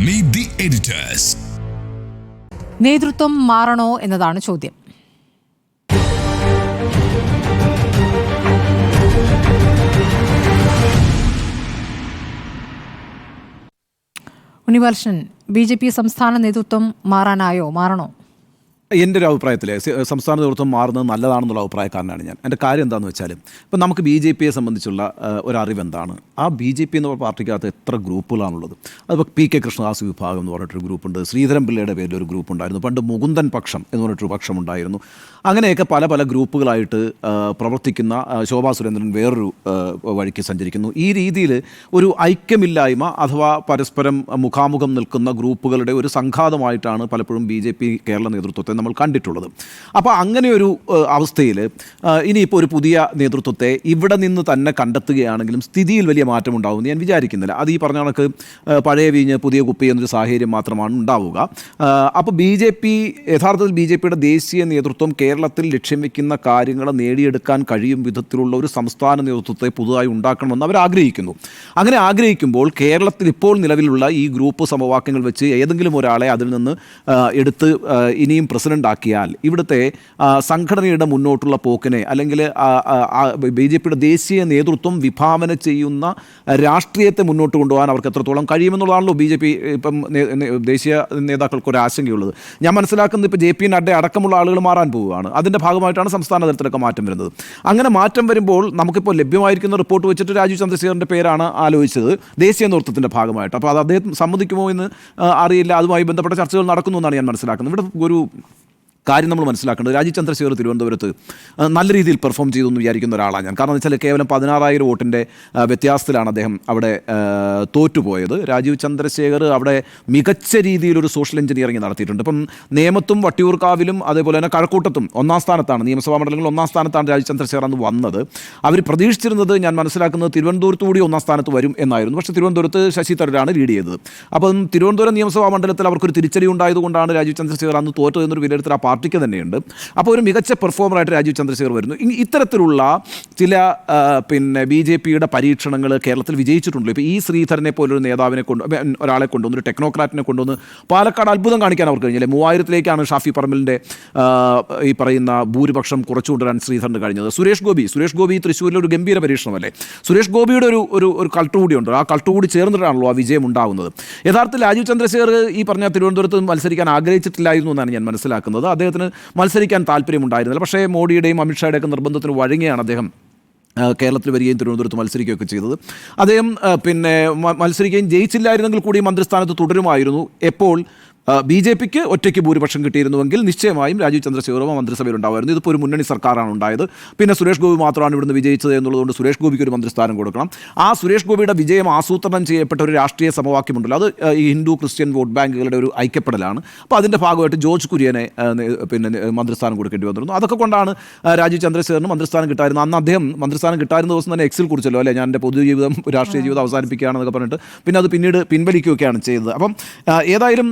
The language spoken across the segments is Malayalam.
Meet the editors. നേതൃത്വം മാറണോ എന്നതാണ് ചോദ്യം. ഉണ്ണികൃഷ്ണൻ, ബി.ജെ.പി സംസ്ഥാന നേതൃത്വം മാറണോ? എൻ്റെ ഒരു അഭിപ്രായത്തിൽ സംസ്ഥാന നേതൃത്വം മാറുന്നത് നല്ലതാണെന്നുള്ള അഭിപ്രായക്കാരനാണ് ഞാൻ. എൻ്റെ കാര്യം എന്താണെന്ന് വെച്ചാൽ, ഇപ്പം നമുക്ക് BJP സംബന്ധിച്ചുള്ള ഒരറിവ് എന്താണ്? ആ BJP എന്ന പാർട്ടിക്കകത്ത് എത്ര ഗ്രൂപ്പുകളാണുള്ളത്? അതിപ്പോൾ PK കൃഷ്ണദാസ് വിഭാഗം എന്ന് പറഞ്ഞിട്ടൊരു ഗ്രൂപ്പുണ്ട്, ശ്രീധരൻ പിള്ളയുടെ പേരിൽ ഒരു ഗ്രൂപ്പ് ഉണ്ടായിരുന്നു, പണ്ട് മുകുന്ദൻ പക്ഷം എന്ന് പറഞ്ഞിട്ടൊരു പക്ഷമുണ്ടായിരുന്നു. അങ്ങനെയൊക്കെ പല ഗ്രൂപ്പുകളായിട്ട് പ്രവർത്തിക്കുന്ന ശോഭാ സുരേന്ദ്രൻ വേറൊരു വഴിക്ക് സഞ്ചരിക്കുന്നു. ഈ രീതിയിൽ ഒരു ഐക്യമില്ലായ്മ അഥവാ പരസ്പരം മുഖാമുഖം നിൽക്കുന്ന ഗ്രൂപ്പുകളുടെ ഒരു സംഘാതമായിട്ടാണ് പലപ്പോഴും BJP കേരള നേതൃത്വത്തെ നമ്മൾ കണ്ടിട്ടുള്ളത്. അപ്പോൾ അങ്ങനെയൊരു അവസ്ഥയിൽ ഇനിയിപ്പോൾ ഒരു പുതിയ നേതൃത്വത്തെ ഇവിടെ നിന്ന് തന്നെ കണ്ടെത്തുകയാണെങ്കിലും സ്ഥിതിയിൽ വലിയ മാറ്റം ഉണ്ടാകുമെന്ന് ഞാൻ വിചാരിക്കുന്നില്ല. അത് ഈ പറഞ്ഞ കണക്ക് പഴയ വീഞ്ഞ് പുതിയ കുപ്പി എന്നൊരു സാഹചര്യം മാത്രമാണ് ഉണ്ടാവുക. അപ്പോൾ യഥാർത്ഥത്തിൽ BJPയുടെ ദേശീയ നേതൃത്വം കേരളത്തിൽ ലക്ഷ്യം വയ്ക്കുന്ന കാര്യങ്ങൾ നേടിയെടുക്കാൻ കഴിയും വിധത്തിലുള്ള ഒരു സംസ്ഥാന നേതൃത്വത്തെ പുതുതായി ഉണ്ടാക്കണമെന്ന് അവർ ആഗ്രഹിക്കുന്നു. അങ്ങനെ ആഗ്രഹിക്കുമ്പോൾ കേരളത്തിൽ ഇപ്പോൾ നിലവിലുള്ള ഈ ഗ്രൂപ്പ് സമവാക്യങ്ങൾ വെച്ച് ഏതെങ്കിലും ഒരാളെ അതിൽ നിന്ന് എടുത്ത് ഇനിയും പ്രസിഡന്റ് ആക്കിയാൽ ഇവിടുത്തെ സംഘടനയുടെ മുന്നോട്ടുള്ള പോക്കിനെ അല്ലെങ്കിൽ BJPയുടെ ദേശീയ നേതൃത്വം വിഭാവന ചെയ്യുന്ന രാഷ്ട്രീയത്തെ മുന്നോട്ട് കൊണ്ടുപോകാൻ അവർക്ക് എത്രത്തോളം കഴിയുമെന്നുള്ളതാണല്ലോ BJP ഇപ്പം ദേശീയ നേതാക്കൾക്ക് ഒരു ആശങ്കയുള്ളത്. ഞാൻ മനസ്സിലാക്കുന്നത് ഇപ്പോൾ JP നഡ്ഡ അടക്കമുള്ള ആളുകൾ മാറാൻ പോവുകയാണ്. അതിൻ്റെ ഭാഗമായിട്ടാണ് സംസ്ഥാന തലത്തിലൊക്കെ മാറ്റം വരുന്നത്. അങ്ങനെ മാറ്റം വരുമ്പോൾ നമുക്കിപ്പോൾ ലഭ്യമായിരിക്കുന്ന റിപ്പോർട്ട് വെച്ചിട്ട് രാജീവ് ചന്ദ്രശേഖറിൻ്റെ പേരാണ് ആലോചിച്ചത് ദേശീയ നേതൃത്വത്തിൻ്റെ ഭാഗമായിട്ട്. അപ്പോൾ അത് അദ്ദേഹം സമ്മതിക്കുമോ എന്ന് അറിയില്ല. അതുമായി ബന്ധപ്പെട്ട ചർച്ചകൾ നടക്കുന്നു എന്നാണ് ഞാൻ മനസ്സിലാക്കുന്നത്. ഇവിടെ ഒരു കാര്യം നമ്മൾ മനസ്സിലാക്കേണ്ടത്, രാജീവ് ചന്ദ്രശേഖർ തിരുവനന്തപുരത്ത് നല്ല രീതിയിൽ പെർഫോം ചെയ്തു എന്ന് വിചാരിക്കുന്ന ഒരാളാണ് ഞാൻ. കാരണം എന്ന് വെച്ചാൽ കേവലം 16,000 വോട്ടിൻ്റെ വ്യത്യാസത്തിലാണ് അദ്ദേഹം അവിടെ തോറ്റുപോയത്. രാജീവ് ചന്ദ്രശേഖർ അവിടെ മികച്ച രീതിയിലൊരു സോഷ്യൽ എഞ്ചിനീയറിംഗ് നടത്തിയിട്ടുണ്ട്. ഇപ്പം നേമത്തും വട്ടിയൂർക്കാവിലും അതേപോലെ തന്നെ കഴക്കൂട്ടത്തും ഒന്നാം സ്ഥാനത്താണ്, നിയമസഭാ മണ്ഡലങ്ങളിൽ ഒന്നാം സ്ഥാനത്താണ് രാജീവ് ചന്ദ്രശേഖർ അന്ന് വന്നത്. അവർ പ്രതീക്ഷിച്ചിരുന്നത്, ഞാൻ മനസ്സിലാക്കുന്നത്, തിരുവനന്തപുരത്ത് കൂടി ഒന്നാം സ്ഥാനത്ത് വരും എന്നായിരുന്നു. പക്ഷേ തിരുവനന്തപുരത്ത് ശശി തരൂരാണ് ലീഡ് ചെയ്തത്. അപ്പം തിരുവനന്തപുരം നിയമസഭാ മണ്ഡലത്തിൽ അവർക്കൊരു തിരിച്ചടി ഉണ്ടായതുകൊണ്ടാണ് രാജീവ് ചന്ദ്രശേഖർ അന്ന് തോറ്റത് എന്നൊരു വിലയിരുത്തൽ ആ പാർട്ടിക്ക് തന്നെയുണ്ട്. അപ്പോൾ ഒരു മികച്ച പെർഫോമറായിട്ട് രാജീവ് ചന്ദ്രശേഖർ വരുന്നു. ഇത്തരത്തിലുള്ള ചില BJPയുടെ പരീക്ഷണങ്ങൾ കേരളത്തിൽ വിജയിച്ചിട്ടുണ്ടല്ലോ. ഇപ്പോൾ ഈ ശ്രീധരനെ പോലൊരു നേതാവിനെ ഒരാളെ കൊണ്ടുവന്ന്, ഒരു ടെക്നോക്രാറ്റിനെ കൊണ്ടുവന്ന് പാലക്കാട് അത്ഭുതം കാണിക്കാൻ അവർക്ക് കഴിഞ്ഞില്ലേ. 3000-ലേക്കാണ് ഷാഫി പറമ്പലിൻ്റെ ഈ പറയുന്ന ഭൂരിപക്ഷം കുറച്ചുകൊണ്ടുവരാൻ ശ്രീധരന് കഴിഞ്ഞത്. സുരേഷ് ഗോപി തൃശ്ശൂരിലെ ഒരു ഗംഭീര പരീക്ഷണമല്ലേ. സുരേഷ് ഗോപിയുടെ ഒരു കൾട്ട് കൂടിയുണ്ട്. ആ കൾട്ട് കൂടി ചേർന്നിട്ടാണല്ലോ ആ വിജയം ഉണ്ടാകുന്നത്. യഥാർത്ഥത്തിൽ രാജീവ് ചന്ദ്രശേഖർ ഈ പറഞ്ഞ തിരുവനന്തപുരത്ത് മത്സരിക്കാൻ ആഗ്രഹിച്ചിട്ടില്ലായിരുന്നു എന്നാണ് ഞാൻ മനസ്സിലാക്കുന്നത്. അദ്ദേഹത്തിന് മത്സരിക്കാൻ താല്പര്യമുണ്ടായിരുന്നില്ല. പക്ഷേ മോഡിയുടെയും അമിത്ഷായുടെയൊക്കെ നിർബന്ധത്തിന് വഴങ്ങിയാണ് അദ്ദേഹം കേരളത്തിൽ വരികയും തിരുവനന്തപുരത്ത് മത്സരിക്കുകയൊക്കെ ചെയ്തത്. അദ്ദേഹം മത്സരിക്കുകയും ജയിച്ചില്ലായിരുന്നെങ്കിൽ കൂടി മന്ത്രിസ്ഥാനത്ത് തുടരുമായിരുന്നു. എപ്പോൾ BJPക്ക് ഒറ്റയ്ക്ക് ഭൂരിപക്ഷം കിട്ടിയിരുന്നുവെങ്കിൽ നിശ്ചയമായും രാജീവ് ചന്ദ്രശേഖറും മന്ത്രിസഭയിൽ ഉണ്ടാവുമായിരുന്നു. ഇതിപ്പോൾ ഒരു മുന്നണി സർക്കാരാണ് ഉണ്ടായത്. പിന്നെ സുരേഷ് ഗോപി മാത്രമാണ് ഇവിടുന്ന് വിജയിച്ചത് എന്നുള്ളതുകൊണ്ട് സുരേഷ് ഗോപിക്ക് ഒരു മന്ത്രിസ്ഥാനം കൊടുക്കണം. ആ സുരേഷ് ഗോപിയുടെ വിജയം ആസൂത്രണം ചെയ്യപ്പെട്ട ഒരു രാഷ്ട്രീയ സമവാക്യമുണ്ടല്ലോ, അത് ഈ ഹിന്ദു ക്രിസ്ത്യൻ വോട്ട് ബാങ്കുകളുടെ ഒരു ഐക്യപ്പെടലാണ്. അപ്പോൾ അതിൻ്റെ ഭാഗമായിട്ട് ജോർജ് കുര്യനെ മന്ത്രിസ്ഥാനം കൊടുക്കേണ്ടി വന്നിരുന്നു. അതൊക്കെ കൊണ്ടാണ് രാജീവ് ചന്ദ്രശേഖറിന് മന്ത്രിസ്ഥാനം കിട്ടായിരുന്നത്. അന്ന് അദ്ദേഹം മന്ത്രിസ്ഥാനം കിട്ടായിരുന്ന ദിവസം തന്നെ എക്സിൽ കുറിച്ചല്ലോ, അല്ലേ, ഞാൻ എൻ്റെ പൊതുജീവിതം രാഷ്ട്രീയ ജീവിതം അവസാനിപ്പിക്കുകയാണെന്നൊക്കെ പറഞ്ഞിട്ട് പിന്നെ അത് പിന്നീട് പിൻവലിക്കുകയൊക്കെയാണ് ചെയ്തത്. അപ്പം ഏതായാലും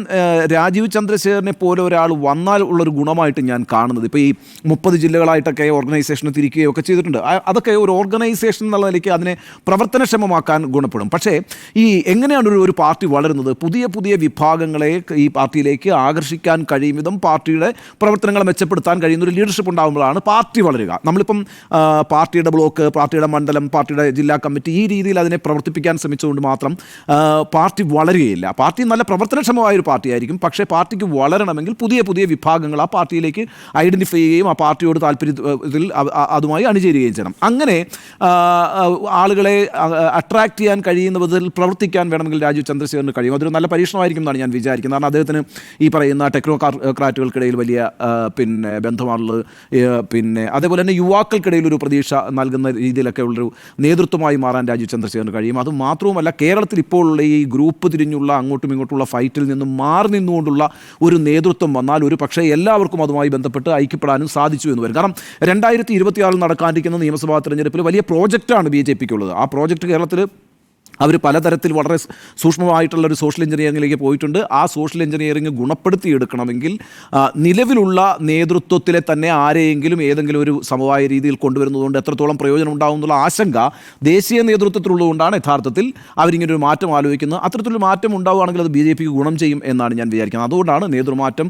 രാജീവ് ചന്ദ്രശേഖറിനെ പോലെ ഒരാൾ വന്നാൽ ഉള്ളൊരു ഗുണമായിട്ട് ഞാൻ കാണുന്നത്, ഇപ്പോൾ ഈ 30 ജില്ലകളായിട്ടൊക്കെ ഓർഗനൈസേഷനെ തിരിക്കുകയൊക്കെ ചെയ്തിട്ടുണ്ട്. അതൊക്കെ ഒരു ഓർഗനൈസേഷൻ എന്നുള്ള നിലയ്ക്ക് അതിനെ പ്രവർത്തനക്ഷമമാക്കാൻ ഗുണപ്പെടും. പക്ഷേ ഈ എങ്ങനെയാണ് ഒരു പാർട്ടി വളരുന്നത്? പുതിയ വിഭാഗങ്ങളെ ഈ പാർട്ടിയിലേക്ക് ആകർഷിക്കാൻ കഴിയും വിധം പാർട്ടിയുടെ പ്രവർത്തനങ്ങളെ മെച്ചപ്പെടുത്താൻ കഴിയുന്ന ഒരു ലീഡർഷിപ്പ് ഉണ്ടാകുമ്പോഴാണ് പാർട്ടി വളരുക. നമ്മളിപ്പം പാർട്ടിയുടെ ബ്ലോക്ക്, പാർട്ടിയുടെ മണ്ഡലം, പാർട്ടിയുടെ ജില്ലാ കമ്മിറ്റി ഈ രീതിയിൽ അതിനെ പ്രവർത്തിപ്പിക്കാൻ ശ്രമിച്ചുകൊണ്ട് മാത്രം പാർട്ടി വളരുകയില്ല. പാർട്ടി നല്ല പ്രവർത്തനക്ഷമമായൊരു പാർട്ടിയായിരിക്കും. പക്ഷേ പാർട്ടിക്ക് വളരണമെങ്കിൽ പുതിയ വിഭാഗങ്ങൾ ആ പാർട്ടിയിലേക്ക് ഐഡൻറ്റിഫൈ ചെയ്യുകയും ആ പാർട്ടിയോട് താല്പര്യത്തിൽ അതുമായി അണിചേരുകയും ചെയ്യണം. അങ്ങനെ ആളുകളെ അട്രാക്ട് ചെയ്യാൻ കഴിയുന്ന വിധത്തിൽ പ്രവർത്തിക്കാൻ വേണമെങ്കിൽ രാജീവ് ചന്ദ്രശേഖറിന് കഴിയും. അതൊരു നല്ല പരീക്ഷണമായിരിക്കും എന്നാണ് ഞാൻ വിചാരിക്കുന്നത്. കാരണം അദ്ദേഹത്തിന് ഈ പറയുന്ന ടെക്നോക്രാറ്റുകൾക്കിടയിൽ വലിയ ബന്ധമാണുള്ളത്. അതേപോലെ തന്നെ യുവാക്കൾക്കിടയിൽ ഒരു പ്രതീക്ഷ നൽകുന്ന രീതിയിലൊക്കെ ഉള്ളൊരു നേതൃത്വമായി മാറാൻ രാജീവ് ചന്ദ്രശേഖറിന് കഴിയും. അത് മാത്രവുമല്ല, കേരളത്തിൽ ഇപ്പോഴുള്ള ഈ ഗ്രൂപ്പ് തിരിഞ്ഞുള്ള അങ്ങോട്ടും ഇങ്ങോട്ടുള്ള ഫൈറ്റിൽ നിന്നും മാറി നിന്നുകൊണ്ടുള്ള ഒരു നേതൃത്വം വന്നാൽ ഒരു പക്ഷേ എല്ലാവർക്കും അതുമായി ബന്ധപ്പെട്ട് ഐക്യപ്പെടാനും സാധിച്ചു എന്ന് വരും. കാരണം 2026 നടക്കാനിരിക്കുന്ന നിയമസഭാ തെരഞ്ഞെടുപ്പിൽ വലിയ പ്രോജക്റ്റാണ് BJPക്കുള്ളത്. ആ പ്രോജക്റ്റ് കേരളത്തിൽ അവർ പലതരത്തിൽ വളരെ സൂക്ഷ്മമായിട്ടുള്ള ഒരു സോഷ്യൽ എഞ്ചിനീയറിംഗിലേക്ക് പോയിട്ടുണ്ട്. ആ സോഷ്യൽ എഞ്ചിനീയറിംഗ് ഗുണപ്പെടുത്തിയെടുക്കണമെങ്കിൽ നിലവിലുള്ള നേതൃത്വത്തിലെ തന്നെ ആരെയെങ്കിലും ഏതെങ്കിലും ഒരു സമവായ രീതിയിൽ കൊണ്ടുവരുന്നതുകൊണ്ട് എത്രത്തോളം പ്രയോജനം ഉണ്ടാകും എന്നുള്ള ആശങ്ക ദേശീയ നേതൃത്വത്തിലുള്ളതുകൊണ്ടാണ് യഥാർത്ഥത്തിൽ അവരിങ്ങനൊരു മാറ്റം ആലോചിക്കുന്നത്. അത്തരത്തിലൊരു മാറ്റം ഉണ്ടാവുകയാണെങ്കിൽ അത് BJPക്ക് ഗുണം ചെയ്യും എന്നാണ് ഞാൻ വിചാരിക്കുന്നത്. അതുകൊണ്ടാണ് നേതൃമാറ്റം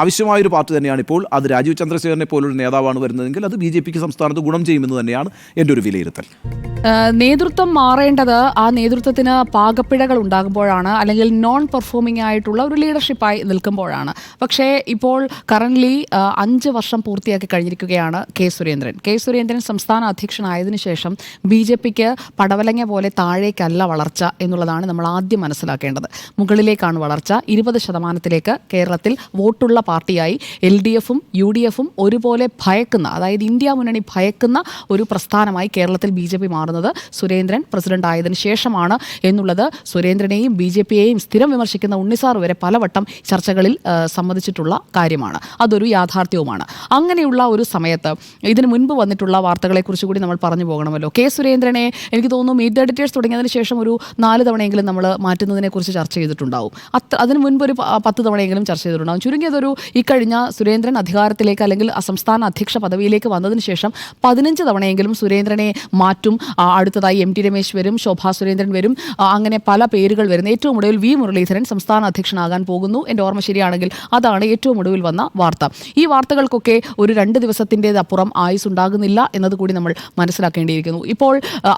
ആവശ്യമായൊരു പാർട്ടി തന്നെയാണ് ഇപ്പോൾ. അത് രാജീവ് ചന്ദ്രശേഖരനെ പോലൊരു നേതാവാണ് വരുന്നതെങ്കിൽ അത് BJPക്ക് സംസ്ഥാനത്ത് ഗുണം ചെയ്യുമെന്ന് തന്നെയാണ് എൻ്റെ ഒരു വിലയിരുത്തൽ. നേതൃത്വം മാറേണ്ടത് ആ നേതൃത്വത്തിന് പാകപ്പിഴകൾ ഉണ്ടാകുമ്പോഴാണ്, അല്ലെങ്കിൽ നോൺ പെർഫോമിംഗ് ആയിട്ടുള്ള ഒരു ലീഡർഷിപ്പായി നിൽക്കുമ്പോഴാണ്. പക്ഷേ ഇപ്പോൾ കറൻ്റ്ലി 5 വർഷം പൂർത്തിയാക്കി കഴിഞ്ഞിരിക്കുകയാണ് കെ സുരേന്ദ്രൻ സംസ്ഥാന അധ്യക്ഷനായതിനു ശേഷം BJPക്ക് പടവലങ്ങ പോലെ താഴേക്കല്ല വളർച്ച എന്നുള്ളതാണ് നമ്മൾ ആദ്യം മനസ്സിലാക്കേണ്ടത്. മുകളിലേക്കാണ് വളർച്ച. 20% കേരളത്തിൽ വോട്ടുള്ള പാർട്ടിയായി LDFും UDFും ഒരുപോലെ ഭയക്കുന്ന, അതായത് ഇന്ത്യ മുന്നണി ഭയക്കുന്ന ഒരു പ്രസ്ഥാനമായി കേരളത്തിൽ BJP മാറുന്നത് സുരേന്ദ്രൻ പ്രസിഡന്റ് ആയതിനു ശേഷമാണ് എന്നുള്ളത് സുരേന്ദ്രനെയും BJPയെയും സ്ഥിരം വിമർശിക്കുന്ന ഉണ്ണിസാർ വരെ പലവട്ടം ചർച്ചകളിൽ സമ്മതിച്ചിട്ടുള്ള കാര്യമാണ്. അതൊരു യാഥാർത്ഥ്യവുമാണ്. അങ്ങനെയുള്ള ഒരു സമയത്ത് ഇതിനു മുൻപ് വന്നിട്ടുള്ള വാർത്തകളെക്കുറിച്ച് കൂടി നമ്മൾ പറഞ്ഞു പോകണമല്ലോ. കെ സുരേന്ദ്രനെ എനിക്ക് തോന്നുന്നു മീറ്റ് ദ എഡിറ്റേഴ്സ് തുടങ്ങിയതിന് ശേഷം ഒരു 4 തവണയെങ്കിലും നമ്മൾ മാറ്റുന്നതിനെക്കുറിച്ച് ചർച്ച ചെയ്തിട്ടുണ്ടാവും. അതിന് മുൻപ് ഒരു 10 തവണയെങ്കിലും ചർച്ച ചെയ്തിട്ടുണ്ടാവും. ചുരുങ്ങിയതൊരു ഇക്കഴിഞ്ഞ സുരേന്ദ്രൻ അധികാരത്തിലേക്ക് അല്ലെങ്കിൽ സംസ്ഥാന അധ്യക്ഷ പദവിയിലേക്ക് വന്നതിന് ശേഷം 15 തവണയെങ്കിലും സുരേന്ദ്രനെ മാറ്റും. അടുത്തതായി MT രമേശ് വരും, ശോഭാ സുരേന്ദ്രൻ വരും, അങ്ങനെ പല പേരുകൾ വരുന്നു. ഏറ്റവും ഒടുവിൽ V മുരളീധരൻ സംസ്ഥാന അധ്യക്ഷനാകാൻ പോകുന്നു. എൻ്റെ ഓർമ്മ ശരിയാണെങ്കിൽ അതാണ് ഏറ്റവും ഒടുവിൽ വന്ന വാർത്ത. ഈ വാർത്തകൾക്കൊക്കെ ഒരു 2 ദിവസത്തിൻ്റെതപ്പുറം ആയുസ് ഉണ്ടാകുന്നില്ല എന്നതുകൂടി നമ്മൾ മനസ്സിലാക്കേണ്ടിയിരിക്കുന്നു. ഇപ്പോൾ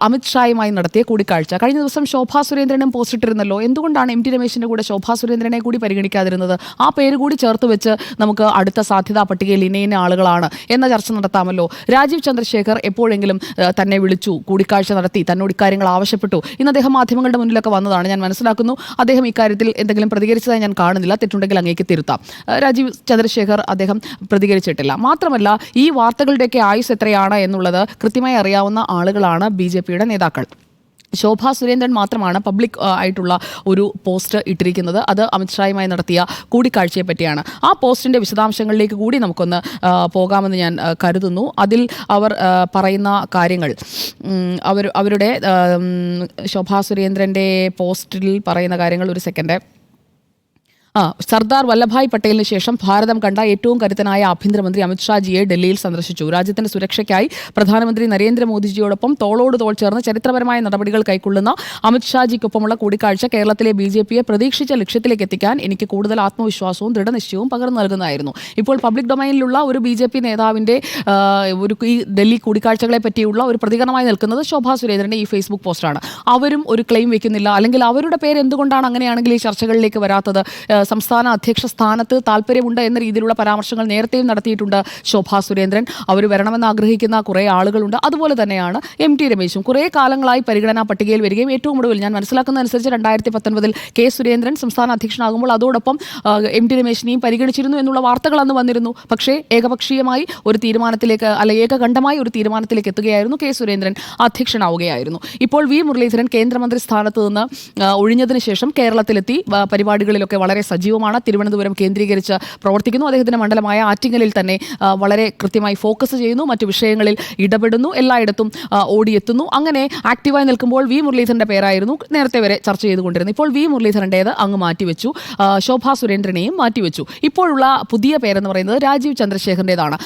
അമിത് ഷായുമായി നടത്തിയ കൂടിക്കാഴ്ച, കഴിഞ്ഞ ദിവസം ശോഭാ സുരേന്ദ്രനും പോസ്റ്റ് ഇട്ടിരുന്നല്ലോ. എന്തുകൊണ്ടാണ് MT രമേശിൻ്റെ കൂടെ ശോഭാ സുരേന്ദ്രനെ കൂടി പരിഗണിക്കാതിരുന്നത്? ആ പേര് കൂടി ചേർത്ത് വെച്ച് നമുക്ക് അടുത്ത സാധ്യതാ പട്ടികയിൽ ഇന്ന ആളുകളാണ് എന്ന ചർച്ച നടത്താമല്ലോ. രാജീവ് ചന്ദ്രശേഖർ എപ്പോഴെങ്കിലും തന്നെ വിളിച്ചു, കൂടിക്കാഴ്ച നടത്തി, തന്നോട് ഇക്കാര്യങ്ങൾ ആവശ്യപ്പെട്ടു. ഇന്ന് അദ്ദേഹം മാധ്യമങ്ങളുടെ മുന്നിലൊക്കെ വന്നതാണ്. ഞാൻ മനസ്സിലാക്കുന്നു അദ്ദേഹം ഇക്കാര്യത്തിൽ എന്തെങ്കിലും പ്രതികരിച്ചതായി ഞാൻ കാണുന്നില്ല. തെറ്റുണ്ടെങ്കിൽ അങ്ങേക്ക് തിരുത്താം. രാജീവ് ചന്ദ്രശേഖർ അദ്ദേഹം പ്രതികരിച്ചിട്ടില്ല. മാത്രമല്ല, ഈ വാർത്തകളുടെയൊക്കെ ആയുസ് എത്രയാണ് എന്നുള്ളത് കൃത്യമായി അറിയാവുന്ന ആളുകളാണ് BJPയുടെ നേതാക്കൾ. ശോഭാ സുരേന്ദ്രൻ മാത്രമാണ് പബ്ലിക് ആയിട്ടുള്ള ഒരു പോസ്റ്റ് ഇട്ടിരിക്കുന്നത്. അത് അമിത്ഷായുമായി നടത്തിയ കൂടിക്കാഴ്ചയെ പറ്റിയാണ്. ആ പോസ്റ്റിൻ്റെ വിശദാംശങ്ങളിലേക്ക് കൂടി നമുക്കൊന്ന് പോകാമെന്ന് ഞാൻ കരുതുന്നു. അതിൽ അവർ പറയുന്ന കാര്യങ്ങൾ, അവരുടെ ശോഭാ സുരേന്ദ്രൻ്റെ പോസ്റ്റിൽ പറയുന്ന കാര്യങ്ങൾ, ഒരു സെക്കൻഡ്. സർദാർ വല്ലഭായ് പട്ടേലിന് ശേഷം ഭാരതം കണ്ട ഏറ്റവും കരുത്തനായ ആഭ്യന്തരമന്ത്രി അമിത്ഷാജിയെ ഡൽഹിയിൽ സന്ദർശിച്ചു. രാജ്യത്തിന്റെ സുരക്ഷയ്ക്കായി പ്രധാനമന്ത്രി നരേന്ദ്രമോദിജിയോടൊപ്പം തോളോട് തോൾ ചേർന്ന് ചരിത്രപരമായ നടപടികൾ കൈക്കൊള്ളുന്ന അമിത്ഷാജിക്കൊപ്പമുള്ള കൂടിക്കാഴ്ച കേരളത്തിലെ BJPയെ പ്രതീക്ഷിച്ച ലക്ഷ്യത്തിലേക്ക് എത്തിക്കാൻ എനിക്ക് കൂടുതൽ ആത്മവിശ്വാസവും ദൃഢനിശ്ചയവും പകർന്നു നൽകുന്നതായിരുന്നു. ഇപ്പോൾ പബ്ലിക് ഡൊമൈനിലുള്ള ഒരു BJP നേതാവിൻ്റെ ഈ ഡൽഹി കൂടിക്കാഴ്ചകളെ പറ്റിയുള്ള ഒരു പ്രതികരണമായി നിൽക്കുന്നത് ശോഭാ സുരേന്ദ്രൻ്റെ ഈ ഫേസ്ബുക്ക് പോസ്റ്റാണ്. അവരും ഒരു ക്ലെയിം വെക്കുന്നില്ല, അല്ലെങ്കിൽ അവരുടെ പേര് എന്തുകൊണ്ടാണ് അങ്ങനെയാണെങ്കിൽ ഈ ചർച്ചകളിലേക്ക് വരാത്തത്? സംസ്ഥാന അധ്യക്ഷ സ്ഥാനത്ത് താല്പര്യമുണ്ട് എന്ന രീതിയിലുള്ള പരാമർശങ്ങൾ നേരത്തെയും നടത്തിയിട്ടുണ്ട് ശോഭാ സുരേന്ദ്രൻ. അവർ വരണമെന്ന് ആഗ്രഹിക്കുന്ന കുറേ ആളുകളുണ്ട്. അതുപോലെ തന്നെയാണ് MT രമേശും. കുറേ കാലങ്ങളായി പരിഗണനാ പട്ടികയിൽ വരികയും ഏറ്റവും ഒടുവിൽ ഞാൻ മനസ്സിലാക്കുന്ന അനുസരിച്ച് 2019 കെ സുരേന്ദ്രൻ സംസ്ഥാന അധ്യക്ഷനാകുമ്പോൾ അതോടൊപ്പം MT രമേശിനെയും പരിഗണിച്ചിരുന്നു എന്നുള്ള വാർത്തകൾ അന്ന് വന്നിരുന്നു. പക്ഷേ ഏകപക്ഷീയമായി ഒരു തീരുമാനത്തിലേക്ക്, ഏകകണ്ഠമായി ഒരു തീരുമാനത്തിലേക്ക് എത്തുകയായിരുന്നു. കെ സുരേന്ദ്രൻ അധ്യക്ഷനാവുകയായിരുന്നു. ഇപ്പോൾ V മുരളീധരൻ കേന്ദ്രമന്ത്രി സ്ഥാനത്ത് നിന്ന് ഒഴിഞ്ഞതിന് ശേഷം കേരളത്തിലെത്തി പരിപാടികളിലൊക്കെ വളരെ സജീവമാണ്. തിരുവനന്തപുരം കേന്ദ്രീകരിച്ച് പ്രവർത്തിക്കുന്നു. അദ്ദേഹത്തിൻ്റെ മണ്ഡലമായ ആറ്റിങ്ങലിൽ തന്നെ വളരെ കൃത്യമായി ഫോക്കസ് ചെയ്യുന്നു. മറ്റു വിഷയങ്ങളിൽ ഇടപെടുന്നു. എല്ലായിടത്തും ഓടിയെത്തുന്നു. അങ്ങനെ ആക്റ്റീവായി നിൽക്കുമ്പോൾ V മുരളീധരൻ്റെ പേരായിരുന്നു നേരത്തെ വരെ ചർച്ച ചെയ്തുകൊണ്ടിരുന്നത്. ഇപ്പോൾ V മുരളീധരൻ്റേത് അങ്ങ് മാറ്റിവെച്ചു. ശോഭാ സുരേന്ദ്രനെയും മാറ്റിവെച്ചു. ഇപ്പോഴുള്ള പുതിയ പേരെന്ന് പറയുന്നത് രാജീവ് ചന്ദ്രശേഖറിൻ്റെതാണ്.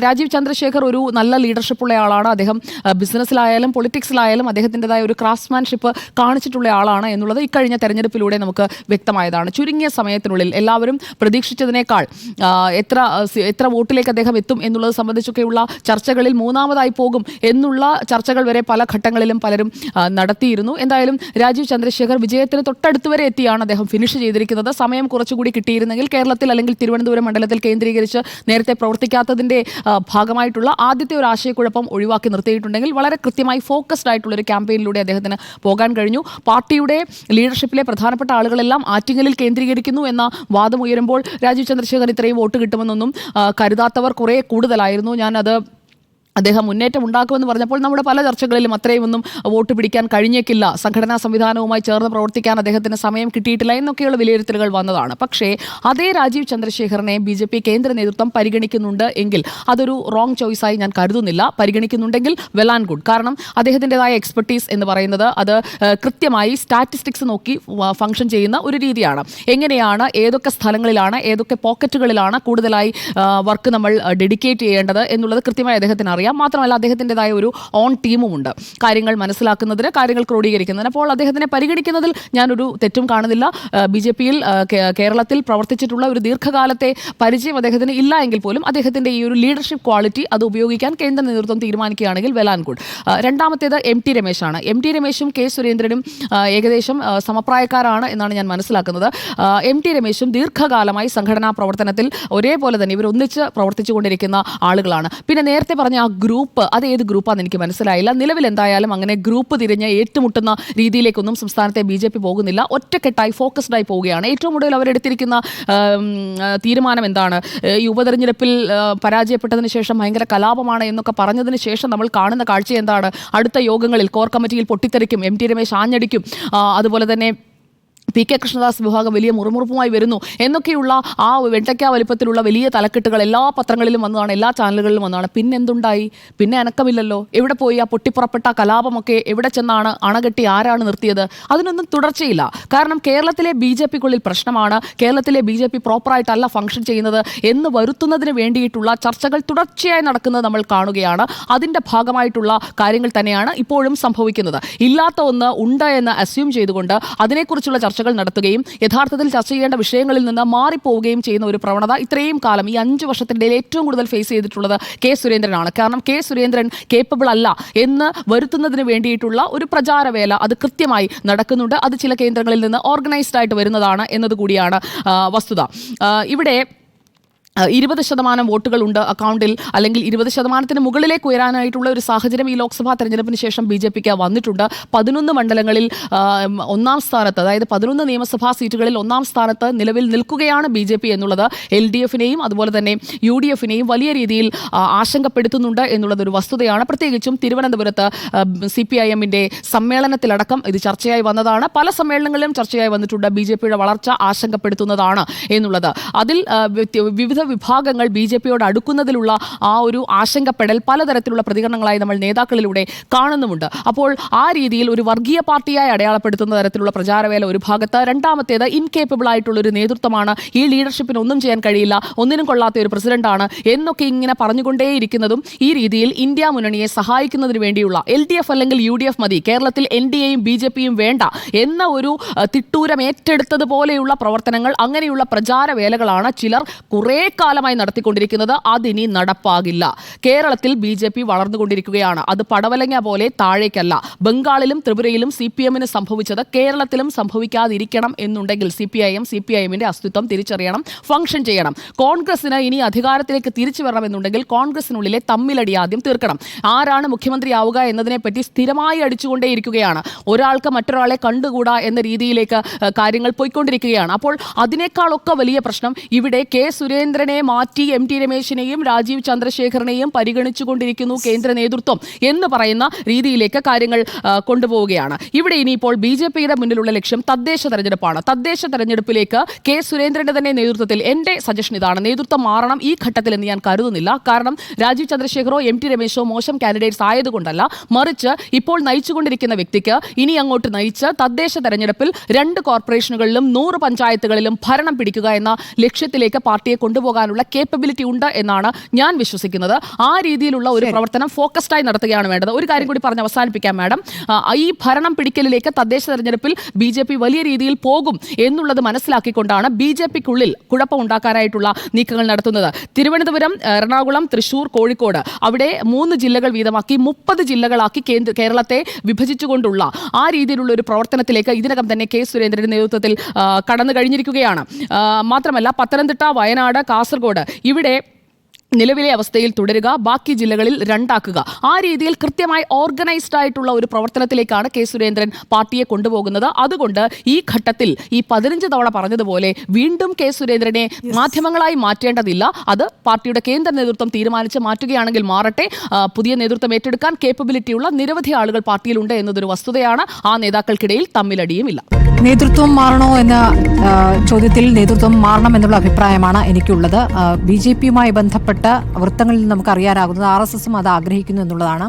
രാജീവ് ചന്ദ്രശേഖർ ഒരു നല്ല ലീഡർഷിപ്പുള്ള ആളാണ്. അദ്ദേഹം ബിസിനസ്സിലായാലും പൊളിറ്റിക്സിലായാലും അദ്ദേഹത്തിൻ്റെതായ ഒരു ക്രാഫ്റ്റ്സ്മാൻഷിപ്പ് കാണിച്ചിട്ടുള്ള ആളാണ് എന്നുള്ളത് ഇക്കഴിഞ്ഞ തെരഞ്ഞെടുപ്പിലൂടെ നമുക്ക് വ്യക്തമായതാണ്. ചുരുങ്ങിയ സമയത്തിനുള്ളിൽ എല്ലാവരും പ്രതീക്ഷിച്ചതിനേക്കാൾ എത്ര വോട്ടിലേക്ക് അദ്ദേഹം എത്തും എന്നുള്ളത് സംബന്ധിച്ചൊക്കെയുള്ള ചർച്ചകളിൽ മൂന്നാമതായി പോകും എന്നുള്ള ചർച്ചകൾ വരെ പല ഘട്ടങ്ങളിലും പലരും നടത്തിയിരുന്നു. എന്തായാലും രാജീവ് ചന്ദ്രശേഖർ വിജയത്തിന് തൊട്ടടുത്ത് വരെ എത്തിയാണ് അദ്ദേഹം ഫിനിഷ് ചെയ്തിരിക്കുന്നത്. സമയം കുറച്ചുകൂടി കിട്ടിയിരുന്നെങ്കിൽ കേരളത്തിൽ അല്ലെങ്കിൽ തിരുവനന്തപുരം മണ്ഡലത്തിൽ കേന്ദ്രീകരിച്ച് നേരത്തെ പ്രവർത്തിക്കാത്തതിൻ്റെ ഭാഗമായിട്ടുള്ള ആദ്യത്തെ ഒരു ആശയക്കുഴപ്പം ഒഴിവാക്കി നിർത്തിയിട്ടുണ്ടെങ്കിൽ വളരെ കൃത്യമായി ഫോക്കസ്ഡ് ആയിട്ടുള്ള ഒരു ക്യാമ്പയിനിലൂടെ അദ്ദേഹത്തിന് പോകാൻ കഴിഞ്ഞു. പാർട്ടിയുടെ ലീഡർഷിപ്പിലെ പ്രധാനപ്പെട്ട ആളുകളെല്ലാം ആറ്റിങ്ങലിൽ കേന്ദ്രീകരിക്കുന്നു എന്ന വാദം ഉയരുമ്പോൾ രാജീവ് ചന്ദ്രശേഖർ ഇത്രയും വോട്ട് കിട്ടുമെന്നൊന്നും കരുതാത്തവർ കുറേ കൂടുതലായിരുന്നു. ഞാനത് അദ്ദേഹം മുന്നേറ്റം ഉണ്ടാക്കുമെന്ന് പറഞ്ഞപ്പോൾ നമ്മുടെ പല ചർച്ചകളിലും അത്രയുമൊന്നും വോട്ട് പിടിക്കാൻ കഴിഞ്ഞേക്കില്ല, സംഘടനാ സംവിധാനവുമായി ചേർന്ന് പ്രവർത്തിക്കാൻ അദ്ദേഹത്തിന് സമയം കിട്ടിയിട്ടില്ല എന്നൊക്കെയുള്ള വിലയിരുത്തലുകൾ വന്നതാണ്. പക്ഷേ അതേ രാജീവ് ചന്ദ്രശേഖറിനെ BJP കേന്ദ്ര നേതൃത്വം പരിഗണിക്കുന്നുണ്ട് എങ്കിൽ അതൊരു റോങ് ചോയ്സായി ഞാൻ കരുതുന്നില്ല. പരിഗണിക്കുന്നുണ്ടെങ്കിൽ വെൽ ആൻഡ് ഗുഡ്. കാരണം അദ്ദേഹത്തിൻ്റെതായ എക്സ്പെർട്ടീസ് എന്ന് പറയുന്നത് അത് കൃത്യമായി സ്റ്റാറ്റിസ്റ്റിക്സ് നോക്കി ഫംഗ്ഷൻ ചെയ്യുന്ന ഒരു രീതിയാണ്. എങ്ങനെയാണ്, ഏതൊക്കെ സ്ഥലങ്ങളിലാണ്, ഏതൊക്കെ പോക്കറ്റുകളിലാണ് കൂടുതലായി വർക്ക് നമ്മൾ ഡെഡിക്കേറ്റ് ചെയ്യേണ്ടത് എന്നുള്ളത് കൃത്യമായി അദ്ദേഹത്തിന് അറിയാം. മാത്രമല്ല അദ്ദേഹത്തിൻ്റെതായ ഒരു ഓൺ ടീമുമുണ്ട് കാര്യങ്ങൾ മനസ്സിലാക്കുന്നതിന്, കാര്യങ്ങൾ ക്രോഡീകരിക്കുന്നതിന്. അപ്പോൾ അദ്ദേഹത്തിനെ പരിഗണിക്കുന്നതിൽ ഞാനൊരു തെറ്റും കാണുന്നില്ല. BJPയിൽ കേരളത്തിൽ പ്രവർത്തിച്ചിട്ടുള്ള ഒരു ദീർഘകാലത്തെ പരിചയം അദ്ദേഹത്തിന് ഇല്ല എങ്കിൽ പോലും അദ്ദേഹത്തിൻ്റെ ഈ ഒരു ലീഡർഷിപ്പ് ക്വാളിറ്റി അത് ഉപയോഗിക്കാൻ കേന്ദ്ര നേതൃത്വം തീരുമാനിക്കുകയാണെങ്കിൽ വെൽ ആൻഡ് ഗുഡ്. രണ്ടാമത്തേത് MT രമേശാണ്. MT രമേശും K സുരേന്ദ്രനും ഏകദേശം സമപ്രായക്കാരാണ് എന്നാണ് ഞാൻ മനസ്സിലാക്കുന്നത്. MT രമേശും ദീർഘകാലമായി സംഘടനാ പ്രവർത്തനത്തിൽ ഒരേപോലെ തന്നെ ഇവർ ഒന്നിച്ച് പ്രവർത്തിച്ചുകൊണ്ടിരിക്കുന്ന ആളുകളാണ്. പിന്നെ നേരത്തെ പറഞ്ഞ ആ ഗ്രൂപ്പ്, അത് ഏത് ഗ്രൂപ്പാണെന്ന് എനിക്ക് മനസ്സിലായില്ല. നിലവിൽ എന്തായാലും അങ്ങനെ ഗ്രൂപ്പ് തിരിഞ്ഞ് ഏറ്റുമുട്ടുന്ന രീതിയിലേക്കൊന്നും സംസ്ഥാനത്തെ BJP പോകുന്നില്ല. ഒറ്റക്കെട്ടായി ഫോക്കസ്ഡായി പോവുകയാണ്. ഏറ്റവും കൂടുതൽ അവരെടുത്തിരിക്കുന്ന തീരുമാനം എന്താണ്? ഈ ഉപതെരഞ്ഞെടുപ്പിൽ പരാജയപ്പെട്ടതിന് ശേഷം ഭയങ്കര കലാപമാണ് എന്നൊക്കെ പറഞ്ഞതിന് ശേഷം നമ്മൾ കാണുന്ന കാഴ്ച എന്താണ്? അടുത്ത യോഗങ്ങളിൽ കോർ കമ്മിറ്റിയിൽ പൊട്ടിത്തെറിക്കും, MT രമേശ് ആഞ്ഞടിക്കും, അതുപോലെ തന്നെ PK കൃഷ്ണദാസ് വിഭാഗം വലിയ മുറുമുറുപ്പുമായി വരുന്നു എന്നൊക്കെയുള്ള ആ വെണ്ടയ്ക്ക വലിപ്പത്തിലുള്ള വലിയ തലക്കെട്ടുകൾ എല്ലാ പത്രങ്ങളിലും വന്നതാണ്, എല്ലാ ചാനലുകളിലും വന്നതാണ്. പിന്നെ എന്തുണ്ടായി? പിന്നെ അനക്കമില്ലല്ലോ. എവിടെ പോയി ആ പൊട്ടിപ്പുറപ്പെട്ട കലാപമൊക്കെ? എവിടെ ചെന്നാണ് അണകെട്ടി? ആരാണ് നിർത്തിയത്? അതിനൊന്നും തുടർച്ചയില്ല. കാരണം കേരളത്തിലെ BJPക്കുള്ളിൽ പ്രശ്നമാണ്, കേരളത്തിലെ BJP പ്രോപ്പറായിട്ടല്ല ഫംഗ്ഷൻ ചെയ്യുന്നത് എന്ന് വരുത്തുന്നതിന് വേണ്ടിയിട്ടുള്ള ചർച്ചകൾ തുടർച്ചയായി നടക്കുന്നത് നമ്മൾ കാണുകയാണ്. അതിൻ്റെ ഭാഗമായിട്ടുള്ള കാര്യങ്ങൾ തന്നെയാണ് ഇപ്പോഴും സംഭവിക്കുന്നത്. ഇല്ലാത്ത ഒന്ന് ഉണ്ട് എന്ന് അസ്യൂം ചെയ്തുകൊണ്ട് അതിനെക്കുറിച്ചുള്ള ചർച്ചകൾ നടത്തുകയും യഥാർത്ഥത്തിൽ ചർച്ച ചെയ്യേണ്ട വിഷയങ്ങളിൽ നിന്ന് മാറിപ്പോവുകയും ചെയ്യുന്ന ഒരു പ്രവണത ഇത്രയും കാലം, ഈ 5 വർഷത്തിനിടയിൽ ഏറ്റവും കൂടുതൽ ഫേസ് ചെയ്തിട്ടുള്ളത് K സുരേന്ദ്രനാണ്. കാരണം K സുരേന്ദ്രൻ കേപ്പബിൾ അല്ല എന്ന് വരുത്തുന്നതിന് വേണ്ടിയിട്ടുള്ള ഒരു പ്രചാരവേല അത് കൃത്യമായി നടക്കുന്നുണ്ട്. അത് ചില കേന്ദ്രങ്ങളിൽ നിന്ന് ഓർഗനൈസ്ഡ് ആയിട്ട് വരുന്നതാണ് എന്നതുകൂടിയാണ് വസ്തുത. ഇവിടെ 20% വോട്ടുകളുണ്ട് അക്കൗണ്ടിൽ, അല്ലെങ്കിൽ 20% മുകളിലേക്ക് ഉയരാനായിട്ടുള്ള ഒരു സാഹചര്യം ഈ ലോക്സഭാ തെരഞ്ഞെടുപ്പിന് ശേഷം BJPക്ക് വന്നിട്ടുണ്ട്. 11 മണ്ഡലങ്ങളിൽ ഒന്നാം സ്ഥാനത്ത്, അതായത് 11 നിയമസഭാ സീറ്റുകളിൽ ഒന്നാം സ്ഥാനത്ത് നിലവിൽ നിൽക്കുകയാണ് BJP എന്നുള്ളത് LDFനെയും അതുപോലെ തന്നെ UDFനെയും വലിയ രീതിയിൽ ആശങ്കപ്പെടുത്തുന്നുണ്ട് എന്നുള്ളതൊരു വസ്തുതയാണ്. പ്രത്യേകിച്ചും തിരുവനന്തപുരത്ത് CPIMന്റെ സമ്മേളനത്തിലടക്കം ഇത് ചർച്ചയായി വന്നതാണ്. പല സമ്മേളനങ്ങളിലും ചർച്ചയായി വന്നിട്ടുണ്ട്. BJPയുടെ വളർച്ച ആശങ്കപ്പെടുത്തുന്നതാണ് എന്നുള്ളത്. അതിൽ വിവിധ വിഭാഗങ്ങൾ BJPയോട് അടുക്കുന്നതിലുള്ള ആ ഒരു ആശങ്കപ്പെടൽ പലതരത്തിലുള്ള പ്രതികരണങ്ങളായി നമ്മൾ നേതാക്കളിലൂടെ കാണുന്നുമുണ്ട്. അപ്പോൾ ആ രീതിയിൽ ഒരു വർഗീയ പാർട്ടിയായി അടയാളപ്പെടുത്തുന്ന തരത്തിലുള്ള പ്രചാരവേല ഒരു ഭാഗത്ത്, രണ്ടാമത്തേത് ഇൻകേപ്പബിൾ ആയിട്ടുള്ള ഒരു നേതൃത്വമാണ്, ഈ ലീഡർഷിപ്പിന് ഒന്നും ചെയ്യാൻ കഴിയില്ല, ഒന്നിനും കൊള്ളാത്ത ഒരു പ്രസിഡന്റാണ് എന്നൊക്കെ ഇങ്ങനെ പറഞ്ഞുകൊണ്ടേയിരിക്കുന്നതും ഈ രീതിയിൽ ഇന്ത്യ മുന്നണിയെ സഹായിക്കുന്നതിന് വേണ്ടിയുള്ള LDF അല്ലെങ്കിൽ UDF മതി, കേരളത്തിൽ NDAയും BJPയും വേണ്ട എന്ന ഒരു തിട്ടൂരം ഏറ്റെടുത്തതുപോലെയുള്ള പ്രവർത്തനങ്ങൾ, അങ്ങനെയുള്ള പ്രചാരവേലകളാണ് ചിലർ കുറേ കാലമായി നടത്തിക്കൊണ്ടിരിക്കുന്നത്. അതിനി നടപ്പാകില്ല. കേരളത്തിൽ BJP വളർന്നുകൊണ്ടിരിക്കുകയാണ്. അത് പടവലങ്ങ പോലെ താഴേക്കല്ല. ബംഗാളിലും ത്രിപുരയിലും CPMന് സംഭവിച്ചത് കേരളത്തിലും സംഭവിക്കാതിരിക്കണം എന്നുണ്ടെങ്കിൽ CPIMന്റെ അസ്തിത്വം തിരിച്ചറിയണം, ഫംഗ്ഷൻ ചെയ്യണം. കോൺഗ്രസിന് ഇനി അധികാരത്തിലേക്ക് തിരിച്ചു വരണമെന്നുണ്ടെങ്കിൽ കോൺഗ്രസിനുള്ളിലെ തമ്മിലടി ആദ്യം തീർക്കണം. ആരാണ് മുഖ്യമന്ത്രിയാവുക എന്നതിനെപ്പറ്റി സ്ഥിരമായി അടിച്ചുകൊണ്ടേയിരിക്കുകയാണ്. ഒരാൾക്ക് മറ്റൊരാളെ കണ്ടുകൂടാ എന്ന രീതിയിലേക്ക് കാര്യങ്ങൾ പോയിക്കൊണ്ടിരിക്കുകയാണ്. അപ്പോൾ അതിനേക്കാളൊക്കെ വലിയ പ്രശ്നം ഇവിടെ K സുരേന്ദ്രനെ മാറ്റി MT രമേശിനെയും രാജീവ് ചന്ദ്രശേഖറിനെയും പരിഗണിച്ചുകൊണ്ടിരിക്കുന്നു കേന്ദ്ര നേതൃത്വം എന്ന് പറയുന്ന രീതിയിലേക്ക് കാര്യങ്ങൾ കൊണ്ടുപോവുകയാണ്. ഇവിടെ ഇനിയിപ്പോൾ BJPയുടെ മുന്നിലുള്ള ലക്ഷ്യം തദ്ദേശ തെരഞ്ഞെടുപ്പാണ്. തദ്ദേശ തെരഞ്ഞെടുപ്പിലേക്ക് K സുരേന്ദ്രന്റെ തന്നെ നേതൃത്വത്തിൽ, എൻ്റെ സജഷൻ ഇതാണ്, നേതൃത്വം മാറണം ഈ ഘട്ടത്തിൽ എന്ന് ഞാൻ കരുതുന്നില്ല. കാരണം രാജീവ് ചന്ദ്രശേഖറോ MT രമേശോ മോശം കാൻഡിഡേറ്റ്സ് ആയതുകൊണ്ടല്ല, മറിച്ച് ഇപ്പോൾ നയിച്ചുകൊണ്ടിരിക്കുന്ന വ്യക്തിക്ക് ഇനി അങ്ങോട്ട് നയിച്ച് തദ്ദേശ തെരഞ്ഞെടുപ്പിൽ 2 കോർപ്പറേഷനുകളിലും 100 പഞ്ചായത്തുകളിലും ഭരണം പിടിക്കുക എന്ന ലക്ഷ്യത്തിലേക്ക് പാർട്ടിയെ കൊണ്ടുപോകാനുള്ള കേപ്പബിലിറ്റി ഉണ്ട് എന്നാണ് ഞാൻ വിശ്വസിക്കുന്നത്. ആ രീതിയിലുള്ള ഒരു പ്രവർത്തനം ഫോക്കസ്ഡായി നടത്തുകയാണ് വേണ്ടത്. ഒരു കാര്യം കൂടി പറഞ്ഞ് അവസാനിപ്പിക്കാം മാഡം. ഈ ഭരണം പിടിക്കലിലേക്ക് തദ്ദേശ തെരഞ്ഞെടുപ്പിൽ BJP വലിയ രീതിയിൽ പോകും എന്നുള്ളത് മനസ്സിലാക്കിക്കൊണ്ടാണ് BJPക്കുള്ളിൽ കുഴപ്പമുണ്ടാക്കാനായിട്ടുള്ള നീക്കങ്ങൾ നടത്തുന്നത്. തിരുവനന്തപുരം, എറണാകുളം, തൃശൂർ, കോഴിക്കോട് അവിടെ 3 ജില്ലകൾ വീതമാക്കി 30 ജില്ലകളാക്കി കേരളത്തെ വിഭജിച്ചുകൊണ്ടുള്ള ആ രീതിയിലുള്ള ഒരു പ്രവർത്തനത്തിലേക്ക് ഇതിനകം തന്നെ K സുരേന്ദ്രന്റെ നേതൃത്വത്തിൽ കടന്നു കഴിഞ്ഞിരിക്കുകയാണ്. മാത്രമല്ല പത്തനംതിട്ട, വയനാട്, കാസർഗോഡ് ഇവിടെ നിലവിലെ അവസ്ഥയിൽ തുടരുക, ബാക്കി ജില്ലകളിൽ 2 ആക്കുക. ആ രീതിയിൽ കൃത്യമായി ഓർഗനൈസ്ഡ് ആയിട്ടുള്ള ഒരു പ്രവർത്തനത്തിലേക്കാണ് കെ സുരേന്ദ്രൻ പാർട്ടിയെ കൊണ്ടുപോകുന്നത്. അതുകൊണ്ട് ഈ ഘട്ടത്തിൽ ഈ 15 തവണ പറഞ്ഞതുപോലെ വീണ്ടും കെ സുരേന്ദ്രനെ മാധ്യമങ്ങളായി മാറ്റേണ്ടതില്ല. അത് പാർട്ടിയുടെ കേന്ദ്ര നേതൃത്വം തീരുമാനിച്ച് മാറ്റുകയാണെങ്കിൽ മാറട്ടെ. പുതിയ നേതൃത്വം ഏറ്റെടുക്കാൻ കേപ്പബിലിറ്റിയുള്ള നിരവധി ആളുകൾ പാർട്ടിയിലുണ്ട് എന്നതൊരു വസ്തുതയാണ്. ആ നേതാക്കൾക്കിടയിൽ തമ്മിലടിയുമില്ല. നേതൃത്വം മാറണോ എന്ന ചോദ്യത്തിൽ നേതൃത്വം മാറണം എന്നുള്ള അഭിപ്രായമാണ് എനിക്കുള്ളത്. BJPയുമായി ബന്ധപ്പെട്ട വൃത്തങ്ങളിൽ നമുക്ക് അറിയാനാകുന്നത് RSSും അത് ആഗ്രഹിക്കുന്നു എന്നുള്ളതാണ്.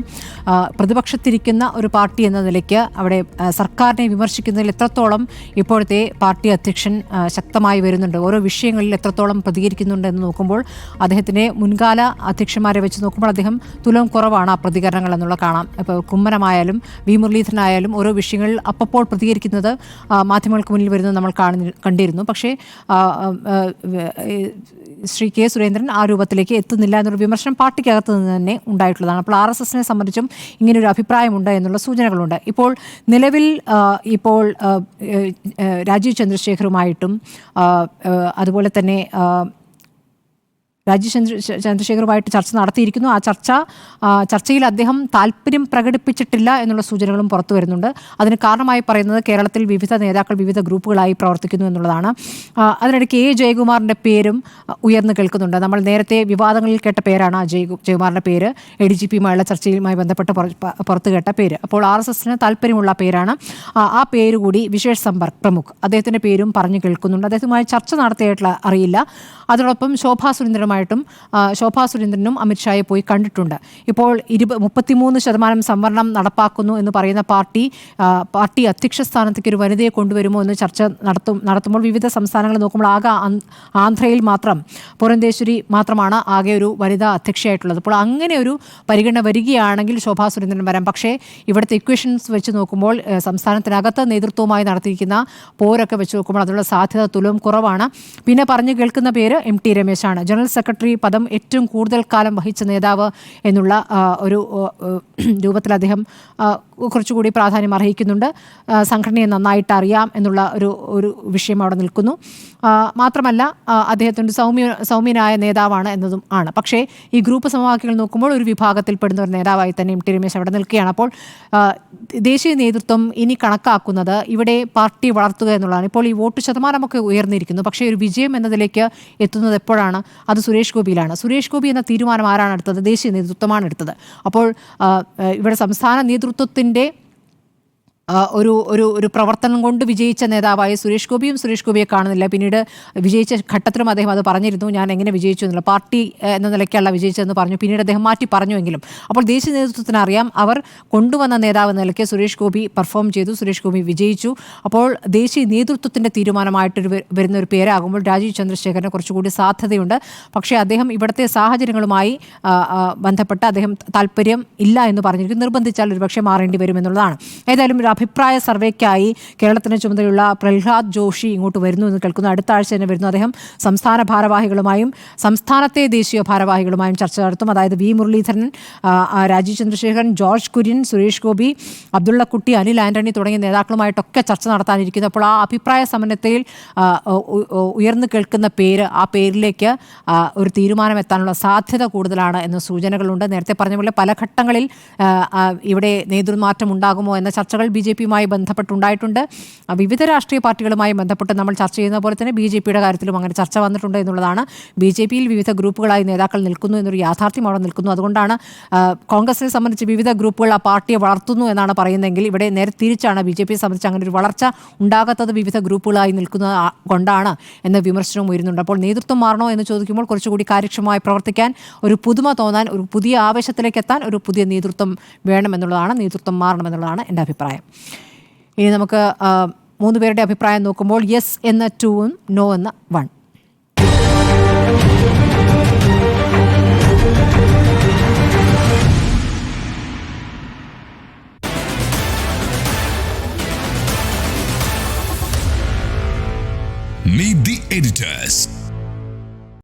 പ്രതിപക്ഷത്തിരിക്കുന്ന ഒരു പാർട്ടി എന്ന നിലയ്ക്ക് അവിടെ സർക്കാരിനെ വിമർശിക്കുന്നതിൽ എത്രത്തോളം ഇപ്പോഴത്തെ പാർട്ടി അധ്യക്ഷൻ ശക്തമായി വരുന്നുണ്ട്, ഓരോ വിഷയങ്ങളിൽ എത്രത്തോളം പ്രതികരിക്കുന്നുണ്ട് എന്ന് നോക്കുമ്പോൾ അദ്ദേഹത്തിൻ്റെ മുൻകാല അധ്യക്ഷന്മാരെ വെച്ച് നോക്കുമ്പോൾ അദ്ദേഹം തുലം കുറവാണ് ആ പ്രതികരണങ്ങൾ എന്നുള്ള കാണാം. ഇപ്പോൾ കുമ്മനമായാലും വി മുരളീധരനായാലും ഓരോ വിഷയങ്ങളിൽ അപ്പോൾ പ്രതികരിക്കുന്നത് മാധ്യമങ്ങൾക്ക് മുന്നിൽ വരുന്നത് നമ്മൾ കണ്ടിരുന്നു. പക്ഷേ ശ്രീ കെ സുരേന്ദ്രൻ ആ രൂപത്തിലേക്ക് എത്തുന്നില്ല എന്നൊരു വിമർശനം പാർട്ടിക്കകത്ത് നിന്ന് തന്നെ ഉണ്ടായിട്ടുള്ളതാണ്. അപ്പോൾ RSSനെ സംബന്ധിച്ചും ഇങ്ങനൊരു അഭിപ്രായമുണ്ട് എന്നുള്ള സൂചനകളുണ്ട്. ഇപ്പോൾ നിലവിൽ രാജീവ് ചന്ദ്രശേഖറുമായിട്ടും അതുപോലെ തന്നെ രാജീവ് ചന്ദ്രശേഖറുമായിട്ട് ചർച്ച നടത്തിയിരിക്കുന്നു. ആ ചർച്ചയിൽ അദ്ദേഹം താല്പര്യം പ്രകടിപ്പിച്ചിട്ടില്ല എന്നുള്ള സൂചനകളും പുറത്തു വരുന്നുണ്ട്. അതിന് കാരണമായി പറയുന്നത് കേരളത്തിൽ വിവിധ നേതാക്കൾ വിവിധ ഗ്രൂപ്പുകളായി പ്രവർത്തിക്കുന്നു എന്നുള്ളതാണ്. അതിനിടയ്ക്ക് ജയകുമാറിൻ്റെ പേരും ഉയർന്നു കേൾക്കുന്നുണ്ട്. നമ്മൾ നേരത്തെ വിവാദങ്ങളിൽ കേട്ട പേരാണ് ജയകുമാറിൻ്റെ പേര്, ADGPയുമായുള്ള ചർച്ചയുമായി ബന്ധപ്പെട്ട് പുറത്തു കേട്ട പേര്. അപ്പോൾ RSSന് താല്പര്യമുള്ള പേരാണ്. ആ പേര് കൂടി വിശേഷ് സമ്പർക്ക് പ്രമുഖ്, അദ്ദേഹത്തിൻ്റെ പേരും പറഞ്ഞു കേൾക്കുന്നുണ്ട്. അദ്ദേഹവുമായി ചർച്ച നടത്തിയിട്ടുള്ള അറിയില്ല. അതോടൊപ്പം ശോഭാ സുരേന്ദ്രനും അമിത്ഷായെ പോയി കണ്ടിട്ടുണ്ട്. ഇപ്പോൾ 33% സംവരണം നടപ്പാക്കുന്നു എന്ന് പറയുന്ന പാർട്ടി അധ്യക്ഷ സ്ഥാനത്തേക്ക് ഒരു വനിതയെ കൊണ്ടുവരുമോ എന്ന് ചർച്ച നടത്തുമ്പോൾ വിവിധ സംസ്ഥാനങ്ങൾ നോക്കുമ്പോൾ ആകെ ആന്ധ്രയിൽ മാത്രം പുരന്തേശ്വരി മാത്രമാണ് ആകെ ഒരു വനിതാ അധ്യക്ഷയായിട്ടുള്ളത്. അപ്പോൾ അങ്ങനെ ഒരു പരിഗണന വരികയാണെങ്കിൽ ശോഭാ സുരേന്ദ്രൻ വരാം. പക്ഷേ ഇവിടുത്തെ ഇക്വേഷൻസ് വെച്ച് നോക്കുമ്പോൾ സംസ്ഥാനത്തിനകത്ത് നേതൃത്വവുമായി നടത്തിയിരിക്കുന്ന പോരൊക്കെ വെച്ച് നോക്കുമ്പോൾ അതിനുള്ള സാധ്യത തുലവും കുറവാണ്. പിന്നെ പറഞ്ഞു കേൾക്കുന്ന പേര് MT രമേശാണ്. ജനറൽ സെക്രട്ടറി പദം ഏറ്റവും കൂടുതൽ കാലം വഹിച്ച നേതാവ് എന്നുള്ള ഒരു രൂപത്തിൽ അദ്ദേഹം കുറച്ചുകൂടി പ്രാധാന്യം അർഹിക്കുന്നുണ്ട്. സംഘടനയെ നന്നായിട്ട് അറിയാം എന്നുള്ള ഒരു വിഷയം അവിടെ നിൽക്കുന്നു. മാത്രമല്ല അദ്ദേഹത്തിൻ്റെ സൗമ്യനായ നേതാവാണ് എന്നതും ആണ്. പക്ഷേ ഈ ഗ്രൂപ്പ് സമവാക്യങ്ങൾ നോക്കുമ്പോൾ ഒരു വിഭാഗത്തിൽപ്പെടുന്ന ഒരു നേതാവായി തന്നെ MT രമേശ് അവിടെ നിൽക്കുകയാണ്. അപ്പോൾ ദേശീയ നേതൃത്വം ഇനി കണക്കാക്കുന്നത് ഇവിടെ പാർട്ടി വളർത്തുക എന്നുള്ളതാണ്. ഇപ്പോൾ ഈ വോട്ട് ശതമാനമൊക്കെ ഉയർന്നിരിക്കുന്നു. പക്ഷേ ഒരു വിജയം എന്നതിലേക്ക് എത്തുന്നത് എപ്പോഴാണ്? അത് സുരേഷ് ഗോപിയിലാണ്. സുരേഷ് ഗോപി എന്ന തീരുമാനം ആരാണ് എടുത്തത്? ദേശീയ നേതൃത്വമാണ് എടുത്തത്. അപ്പോൾ ഇവിടെ സംസ്ഥാന നേതൃത്വത്തിൻ്റെ ഒരു പ്രവർത്തനം കൊണ്ട് വിജയിച്ച നേതാവായ സുരേഷ് ഗോപിയെ കാണുന്നില്ല. പിന്നീട് വിജയിച്ച ഘട്ടത്തിലും അദ്ദേഹം അത് പറഞ്ഞിരുന്നു, ഞാൻ എങ്ങനെ വിജയിച്ചു എന്നുള്ള, പാർട്ടി എന്ന നിലയ്ക്കല്ല വിജയിച്ചതെന്ന് പറഞ്ഞു. പിന്നീട് അദ്ദേഹം മാറ്റി പറഞ്ഞുവെങ്കിലും അപ്പോൾ ദേശീയ നേതൃത്വത്തിന് അറിയാം അവർ കൊണ്ടുവന്ന നേതാവ് എന്ന നിലയ്ക്ക് സുരേഷ് ഗോപി പെർഫോം ചെയ്തു, സുരേഷ് ഗോപി വിജയിച്ചു. അപ്പോൾ ദേശീയ നേതൃത്വത്തിൻ്റെ തീരുമാനമായിട്ട് വരുന്ന ഒരു പേരാകുമ്പോൾ രാജീവ് ചന്ദ്രശേഖരന് കുറച്ചുകൂടി സാധ്യതയുണ്ട്. പക്ഷേ അദ്ദേഹം ഇവിടുത്തെ സാഹചര്യങ്ങളുമായി ബന്ധപ്പെട്ട് അദ്ദേഹം താല്പര്യം ഇല്ല എന്ന് പറഞ്ഞിരിക്കും. നിർബന്ധിച്ചാൽ ഒരുപക്ഷെ മാറേണ്ടി വരും എന്നുള്ളതാണ്. ഏതായാലും അഭിപ്രായ സർവേക്കായി കേരളത്തിന് ചുമതലയുള്ള പ്രഹ്ലാദ് ജോഷി ഇങ്ങോട്ട് വരുന്നു എന്ന് കേൾക്കുന്നു. അടുത്ത ആഴ്ച തന്നെ വരുന്നു. അദ്ദേഹം സംസ്ഥാന ഭാരവാഹികളുമായും സംസ്ഥാനത്തെ ദേശീയ ഭാരവാഹികളുമായും ചർച്ച നടത്തും. അതായത് വി മുരളീധരൻ, രാജീവ് ചന്ദ്രശേഖരൻ, ജോർജ് കുര്യൻ, സുരേഷ് ഗോപി, അബ്ദുള്ളക്കുട്ടി, അനിൽ ആന്റണി തുടങ്ങിയ നേതാക്കളുമായിട്ടൊക്കെ ചർച്ച നടത്താനിരിക്കുന്നു. അപ്പോൾ ആ അഭിപ്രായ സമന്വയത്തിൽ ഉയർന്നു കേൾക്കുന്ന പേര്, ആ പേരിലേക്ക് ഒരു തീരുമാനം എത്താനുള്ള സാധ്യത കൂടുതലാണ് എന്ന സൂചനകളുണ്ട്. നേരത്തെ പറഞ്ഞ പോലെ പല ഘട്ടങ്ങളിൽ ഇവിടെ നേതൃമാറ്റം ഉണ്ടാകുമോ എന്ന ചർച്ചകൾ BJPയുമായി ബന്ധപ്പെട്ടുണ്ടായിട്ടുണ്ട്. വിവിധ രാഷ്ട്രീയ പാർട്ടികളുമായി ബന്ധപ്പെട്ട് നമ്മൾ ചർച്ച ചെയ്യുന്ന പോലെ തന്നെ BJPയുടെ കാര്യത്തിലും അങ്ങനെ ചർച്ച വന്നിട്ടുണ്ട് എന്നുള്ളതാണ്. BJPയിൽ വിവിധ ഗ്രൂപ്പുകളായി നേതാക്കൾ നിൽക്കുന്നു എന്നൊരു യാഥാർത്ഥ്യം അവിടെ നിൽക്കുന്നു. അതുകൊണ്ടാണ് കോൺഗ്രസിനെ സംബന്ധിച്ച് വിവിധ ഗ്രൂപ്പുകൾ ആ പാർട്ടിയെ വളർത്തുന്നു എന്നാണ് പറയുന്നതെങ്കിൽ ഇവിടെ നേരെ തിരിച്ചാണ്. BJPയെ സംബന്ധിച്ച് അങ്ങനെ ഒരു വളർച്ച ഉണ്ടാകാത്തത് വിവിധ ഗ്രൂപ്പുകളായി നിൽക്കുന്നത് കൊണ്ടാണ് എന്ന വിമർശനവും ഉയരുന്നുണ്ട്. അപ്പോൾ നേതൃത്വം മാറണോ എന്ന് ചോദിക്കുമ്പോൾ കുറച്ചുകൂടി കാര്യക്ഷമമായി പ്രവർത്തിക്കാൻ, ഒരു പുതുമ തോന്നാൻ, ഒരു പുതിയ ആവേശത്തിലേക്ക് എത്താൻ ഒരു പുതിയ നേതൃത്വം വേണമെന്നുള്ളതാണ്, നേതൃത്വം മാറണമെന്നുള്ളതാണ് എൻ്റെ അഭിപ്രായം. ഇനി നമുക്ക് 3 പേരുടെ അഭിപ്രായം നോക്കുമ്പോൾ യെസ് എന്ന 2ഉം നോ എന്ന 1. Meet the editors.